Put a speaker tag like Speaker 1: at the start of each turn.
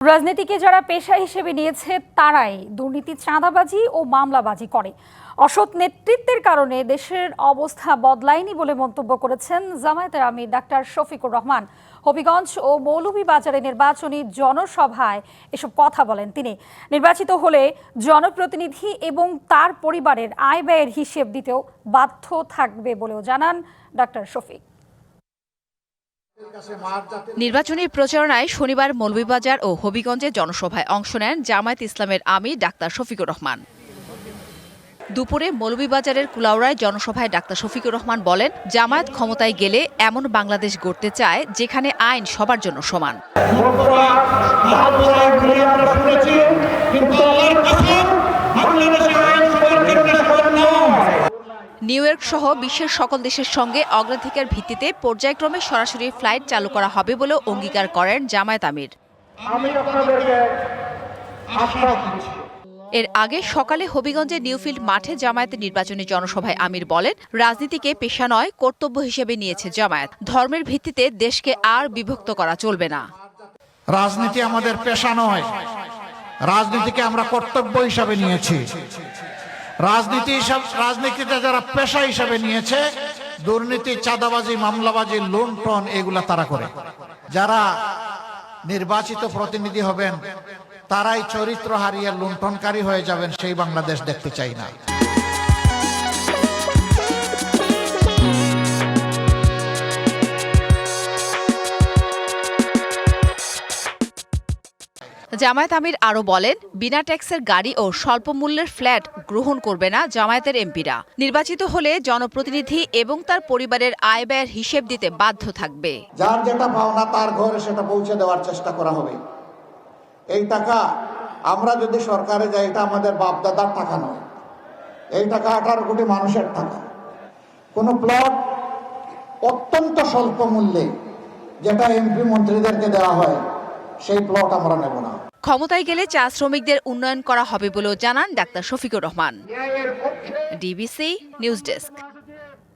Speaker 1: রাজনীতিকে যারা পেশা হিসেবে নিয়েছে তারাই দুর্নীতি, চাঁদাবাজি ও মামলাবাজি করে। অসৎ নেতৃত্বের কারণে দেশের অবস্থা বদলায়নি বলে মন্তব্য করেছেন জামায়াতের আমির ডাক্তার শফিকুর রহমান। হবিগঞ্জ ও মৌলভীবাজারে নির্বাচনী জনসভায় এসব কথা বলেন তিনি। নির্বাচিত হলে জনপ্রতিনিধি এবং তার পরিবারের আয় ব্যয়ের হিসেব দিতেও বাধ্য থাকবে বলেও জানান ডাক্তার শফিক।
Speaker 2: নির্বাচনী প্রচারণায় শনিবার মৌলভীবাজার ও হবিগঞ্জে জনসভায় অংশ নেন জামায়াত ইসলামের আমির ডাক্তার শফিকুর রহমান। দুপুরে মৌলভীবাজারের কুলাউড়ায় জনসভায় ডাক্তার শফিকুর রহমান বলেন, জামায়াত ক্ষমতায় গেলে এমন বাংলাদেশ গড়তে চায় যেখানে আইন সবার জন্য সমান। নিউ ইয়র্ক সহ বিশ্বের সকল দেশের সঙ্গে অগ্রাধিকার ভিত্তিতে পর্যায়ক্রমে সরাসরি ফ্লাইট চালু করা হবে বলেও অঙ্গীকার করেন জামায়াত আমির। এর আগে সকালে হবিগঞ্জে নিউফিল্ড মাঠে জামায়াতের নির্বাচনী জনসভায় আমির বলেন, রাজনীতিকে পেশা নয় কর্তব্য হিসেবে নিয়েছে জামায়াত। ধর্মের ভিত্তিতে দেশকে আর বিভক্ত করা চলবে না।
Speaker 3: রাজনীতি আমাদের পেশা নয়, রাজনীতিকে আমরা কর্তব্য হিসাবে নিয়েছি। রাজনীতিতে যারা পেশা হিসাবে নিয়েছে, দুর্নীতি, চাঁদাবাজি, মামলাবাজি, লুণ্ঠন এগুলা তারা করে। যারা নির্বাচিত প্রতিনিধি হবেন তারাই চরিত্র হারিয়ে লুণ্ঠনকারী হয়ে যাবেন, সেই বাংলাদেশ দেখতে চাই না।
Speaker 2: জামায়াত আমির আরও বলেন, বিনা ট্যাক্সের গাড়ি ও স্বল্প মূল্যের ফ্ল্যাট গ্রহণ করবে না জামায়াতের এমপিরা। নির্বাচিত হলে জনপ্রতিনিধি এবং তার পরিবারের আয় ব্যয়ের হিসেব দিতে বাধ্য থাকবে।
Speaker 4: যার যেটা পাওনা তার ঘরে সেটা পৌঁছে দেওয়ার চেষ্টা করা হবে। এই টাকা আমরা যদি সরকারে যাই, এটা আমাদের বাপদাদার টাকা নয়, এই টাকা 18 কোটি মানুষের টাকা। কোনো প্লট অত্যন্ত স্বল্প মূল্যে যেটা এমপি মন্ত্রীদেরকে দেওয়া হয়, সেই প্লট আমরা নেব না।
Speaker 2: ক্ষমতায় গেলে চা শ্রমিকদের উন্নয়ন করা হবে বলেও জানান doctor Shafiqur Rahman. DBC news desk.